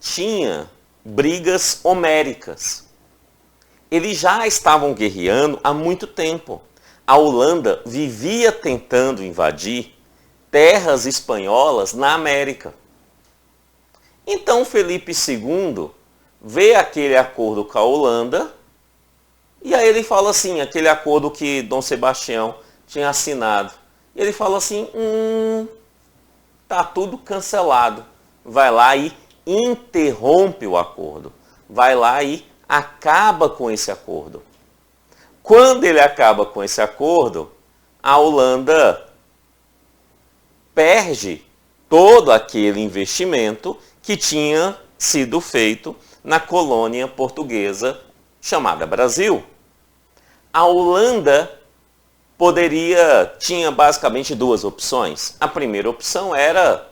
tinham brigas homéricas. Eles já estavam guerreando há muito tempo. A Holanda vivia tentando invadir terras espanholas na América. Então Felipe II vê aquele acordo com a Holanda e aí ele fala assim, aquele acordo que Dom Sebastião tinha assinado. E ele fala assim, tá tudo cancelado. Vai lá e interrompe o acordo. Vai lá e acaba com esse acordo. Quando ele acaba com esse acordo, a Holanda perde todo aquele investimento que tinha sido feito na colônia portuguesa chamada Brasil. A Holanda tinha basicamente duas opções. A primeira opção era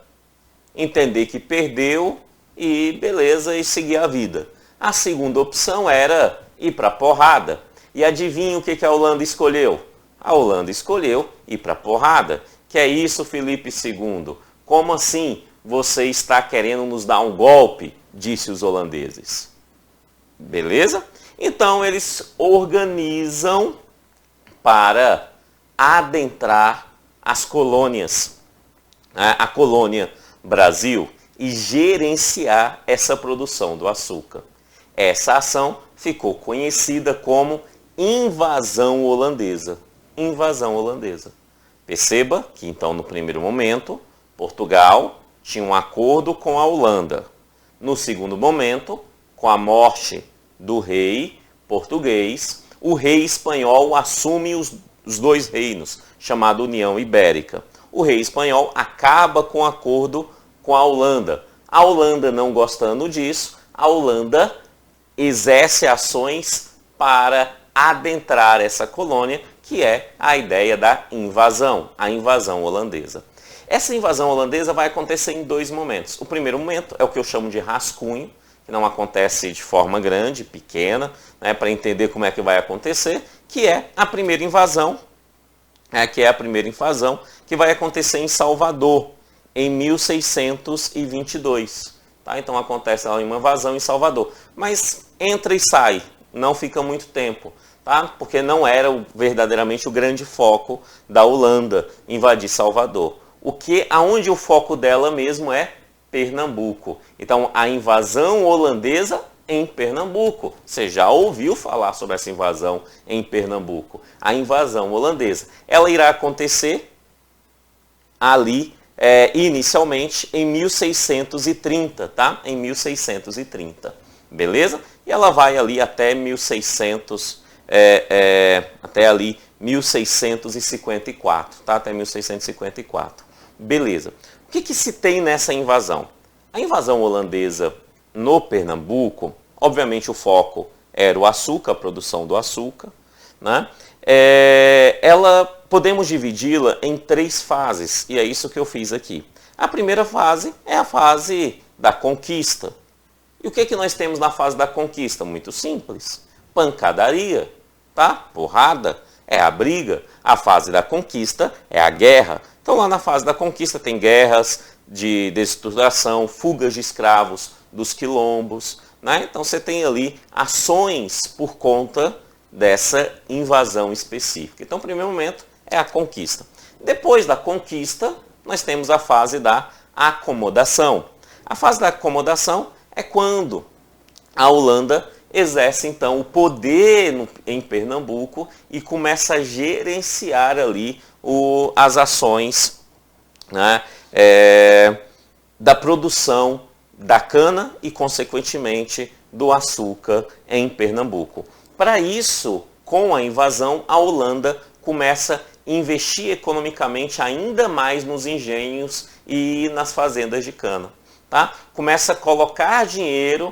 entender que perdeu e beleza, e seguir a vida. A segunda opção era ir para a porrada. E adivinha o que a Holanda escolheu? A Holanda escolheu ir para a porrada. Que é isso, Felipe II? Como assim você está querendo nos dar um golpe? Disse os holandeses. Beleza? Então eles organizam para adentrar as colônias, a colônia Brasil, e gerenciar essa produção do açúcar. Essa ação ficou conhecida como invasão holandesa. Invasão holandesa. Perceba que então no primeiro momento, Portugal tinha um acordo com a Holanda. No segundo momento, com a morte do rei português, o rei espanhol assume os dois reinos, chamado União Ibérica. O rei espanhol acaba com o acordo com a Holanda. A Holanda não gostando disso, a Holanda exerce ações para adentrar essa colônia, que é a ideia da invasão, a invasão holandesa. Essa invasão holandesa vai acontecer em dois momentos. O primeiro momento é o que eu chamo de rascunho, que não acontece de forma grande, pequena, né, para entender como é que vai acontecer, que é a primeira invasão, que vai acontecer em Salvador, em 1622. Tá? Então acontece uma invasão em Salvador. Mas entra e sai, não fica muito tempo, tá? Porque não era verdadeiramente o grande foco da Holanda invadir Salvador. Aonde o foco dela mesmo é Pernambuco. Então a invasão holandesa em Pernambuco. Você já ouviu falar sobre essa invasão em Pernambuco? A invasão holandesa. Ela irá acontecer ali inicialmente em 1630, tá? Em 1630, beleza? E ela vai ali até 1654, tá? Até 1654, beleza. O que se tem nessa invasão? A invasão holandesa no Pernambuco, obviamente o foco era o açúcar, a produção do açúcar, né? Podemos dividi-la em três fases, e é isso que eu fiz aqui. A primeira fase é a fase da conquista. E o que nós temos na fase da conquista? Muito simples. Pancadaria, tá? Porrada, é a briga. A fase da conquista é a guerra. Então lá na fase da conquista tem guerras de desestruturação, fugas de escravos dos quilombos, né? Então você tem ali ações por conta dessa invasão específica. Então o primeiro momento é a conquista. Depois da conquista, nós temos a fase da acomodação. A fase da acomodação é quando a Holanda exerce então o poder em Pernambuco e começa a gerenciar ali as ações, né, da produção da cana e, consequentemente, do açúcar em Pernambuco. Para isso, com a invasão, a Holanda começa a investir economicamente ainda mais nos engenhos e nas fazendas de cana. Tá? Começa a colocar dinheiro,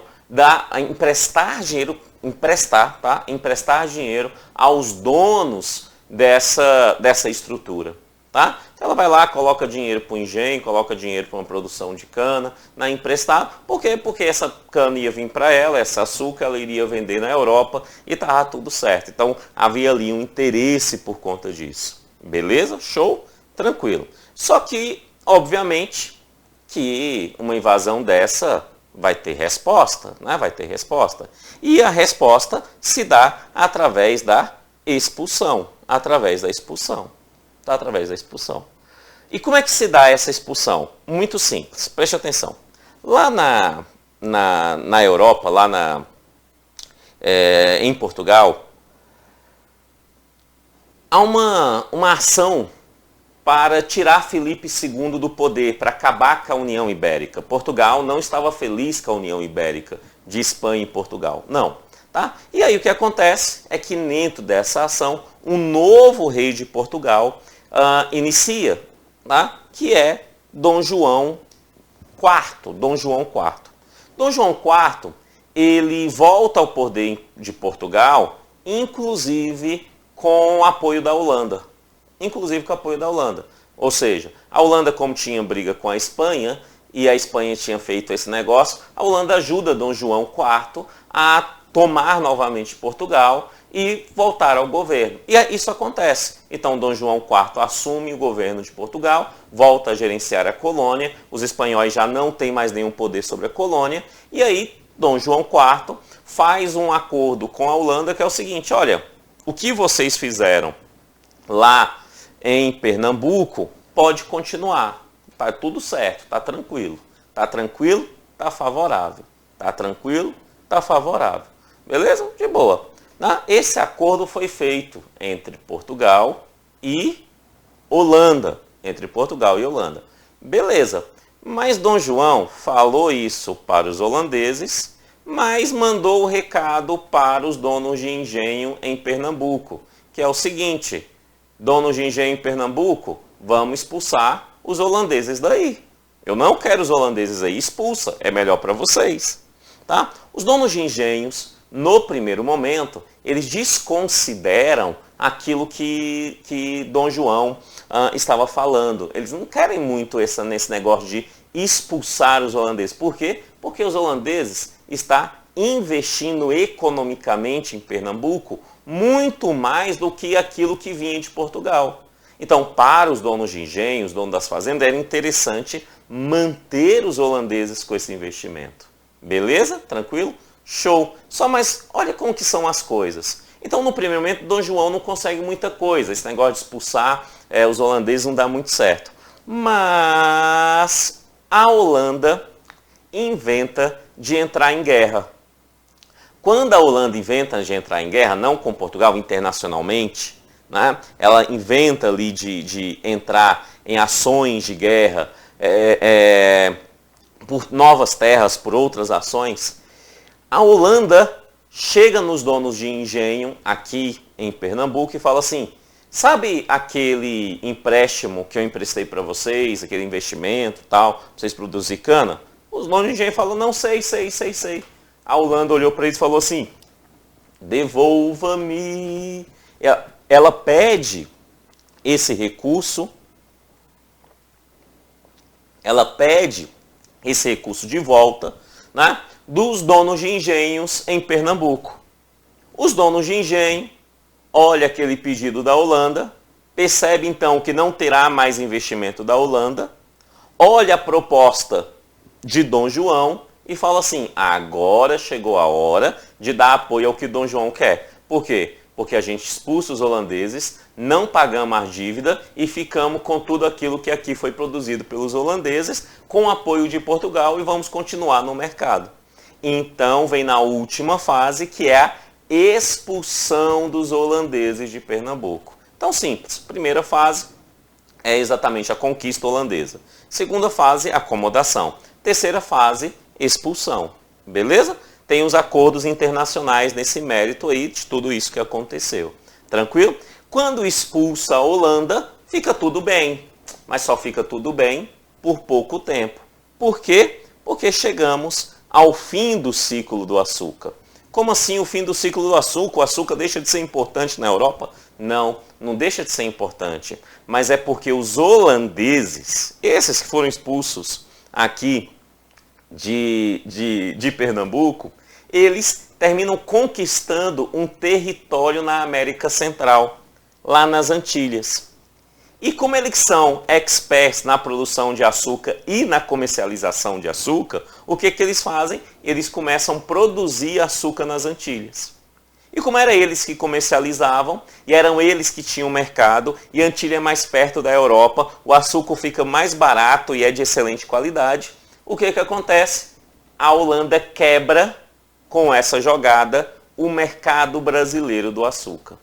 emprestar dinheiro aos donos dessa estrutura. Tá? Então ela vai lá, coloca dinheiro para o engenho, coloca dinheiro para uma produção de cana, na emprestado. Por quê? Porque essa cana ia vir para ela, essa açúcar ela iria vender na Europa e estava tudo certo. Então havia ali um interesse por conta disso. Beleza? Show? Tranquilo. Só que, obviamente, que uma invasão dessa vai ter resposta, né? Vai ter resposta. E a resposta se dá através da expulsão. Através da expulsão. Tá? Através da expulsão. E como é que se dá essa expulsão? Muito simples, preste atenção. Lá na Europa, lá em Portugal, há uma ação para tirar Filipe II do poder, para acabar com a União Ibérica. Portugal não estava feliz com a União Ibérica de Espanha e Portugal. Não. Tá? E aí o que acontece é que dentro dessa ação, um novo rei de Portugal inicia, tá? Que é Dom João IV. Dom João IV. Dom João IV, ele volta ao poder de Portugal, inclusive com o apoio da Holanda. Inclusive com o apoio da Holanda. Ou seja, a Holanda, como tinha briga com a Espanha, e a Espanha tinha feito esse negócio, a Holanda ajuda Dom João IV a tomar novamente Portugal e voltar ao governo. E isso acontece. Então, Dom João IV assume o governo de Portugal, volta a gerenciar a colônia, os espanhóis já não têm mais nenhum poder sobre a colônia, e aí Dom João IV faz um acordo com a Holanda que é o seguinte: olha, o que vocês fizeram lá em Pernambuco pode continuar. Tá tudo certo, tá tranquilo. Tá tranquilo, tá favorável. Tá tranquilo, tá favorável. Beleza? De boa. Esse acordo foi feito entre Portugal e Holanda. Entre Portugal e Holanda. Beleza. Mas Dom João falou isso para os holandeses, mas mandou o recado para os donos de engenho em Pernambuco, que é o seguinte: donos de engenho em Pernambuco, vamos expulsar os holandeses daí. Eu não quero os holandeses aí, expulsa, é melhor para vocês. Tá? Os donos de engenhos, no primeiro momento, eles desconsideram aquilo que Dom João estava falando. Eles não querem muito nesse negócio de expulsar os holandeses. Por quê? Porque os holandeses estão investindo economicamente em Pernambuco muito mais do que aquilo que vinha de Portugal. Então, para os donos de engenho, os donos das fazendas, era interessante manter os holandeses com esse investimento. Beleza? Tranquilo? Show! Só mais, olha como que são as coisas. Então, no primeiro momento, Dom João não consegue muita coisa. Esse negócio de expulsar os holandeses não dá muito certo. Mas a Holanda inventa de entrar em guerra. Quando a Holanda inventa de entrar em guerra, não com Portugal, internacionalmente, né, ela inventa ali de entrar em ações de guerra por novas terras, por outras ações, a Holanda chega nos donos de engenho aqui em Pernambuco e fala assim: sabe aquele empréstimo que eu emprestei para vocês, aquele investimento tal, pra vocês produzirem cana? Os donos de engenho falam: não, sei. A Holanda olhou para eles e falou assim: devolva-me. Ela pede esse recurso, de volta, né, dos donos de engenhos em Pernambuco. Os donos de engenho olham aquele pedido da Holanda, percebe então que não terá mais investimento da Holanda, olha a proposta de Dom João e fala assim: agora chegou a hora de dar apoio ao que Dom João quer. Por quê? Porque a gente expulsa os holandeses, não pagamos a dívida e ficamos com tudo aquilo que aqui foi produzido pelos holandeses, com o apoio de Portugal, e vamos continuar no mercado. Então vem na última fase, que é a expulsão dos holandeses de Pernambuco. Então simples, primeira fase é exatamente a conquista holandesa. Segunda fase, acomodação. Terceira fase, expulsão. Beleza? Tem os acordos internacionais nesse mérito aí de tudo isso que aconteceu. Tranquilo? Quando expulsa a Holanda, fica tudo bem. Mas só fica tudo bem por pouco tempo. Por quê? Porque chegamos ao fim do ciclo do açúcar. Como assim o fim do ciclo do açúcar? O açúcar deixa de ser importante na Europa? Não, não deixa de ser importante. Mas é porque os holandeses, esses que foram expulsos aqui de Pernambuco, eles terminam conquistando um território na América Central, lá nas Antilhas. E como eles são experts na produção de açúcar e na comercialização de açúcar, o que eles fazem? Eles começam a produzir açúcar nas Antilhas. E como eram eles que comercializavam, e eram eles que tinham mercado, e a Antilha é mais perto da Europa, o açúcar fica mais barato e é de excelente qualidade, o que acontece? A Holanda quebra, com essa jogada, o mercado brasileiro do açúcar.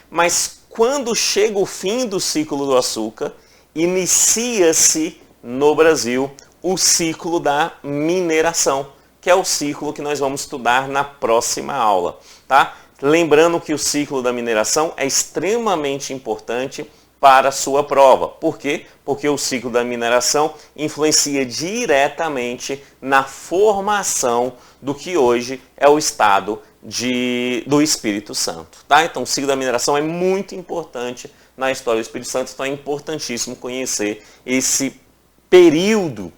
Mas quando chega o fim do ciclo do açúcar, inicia-se no Brasil o ciclo da mineração, que é o ciclo que nós vamos estudar na próxima aula, tá? Lembrando que o ciclo da mineração é extremamente importante para a sua prova. Por quê? Porque o ciclo da mineração influencia diretamente na formação do que hoje é o estado do Espírito Santo. Tá? Então o ciclo da mineração é muito importante na história do Espírito Santo, então é importantíssimo conhecer esse período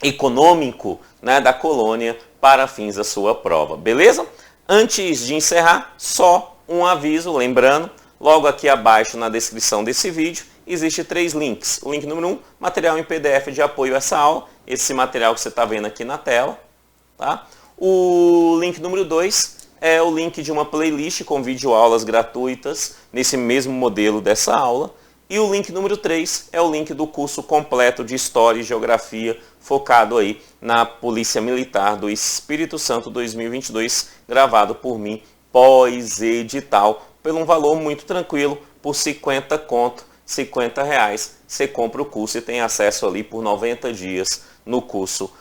econômico, né, da colônia para fins da sua prova. Beleza? Antes de encerrar, só um aviso, lembrando, logo aqui abaixo na descrição desse vídeo, existem 3 links. O link número 1, material em PDF de apoio a essa aula, esse material que você está vendo aqui na tela. Tá? O link número 2 é o link de uma playlist com videoaulas gratuitas, nesse mesmo modelo dessa aula. E o link número 3 é o link do curso completo de História e Geografia, focado aí na Polícia Militar do Espírito Santo 2022, gravado por mim, pós-edital, por um valor muito tranquilo, por 50 conto, R$50. Você compra o curso e tem acesso ali por 90 dias no curso,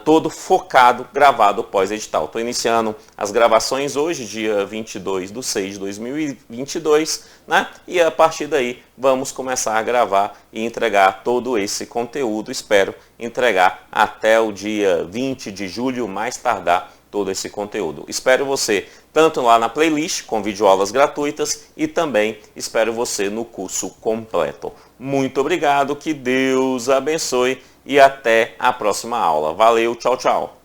todo focado, gravado pós-edital. Estou iniciando as gravações hoje, dia 22/6/2022, né? E a partir daí vamos começar a gravar e entregar todo esse conteúdo. Espero entregar até o dia 20 de julho, mais tardar, todo esse conteúdo. Espero você tanto lá na playlist com videoaulas gratuitas e também espero você no curso completo. Muito obrigado, que Deus abençoe e até a próxima aula. Valeu, tchau, tchau.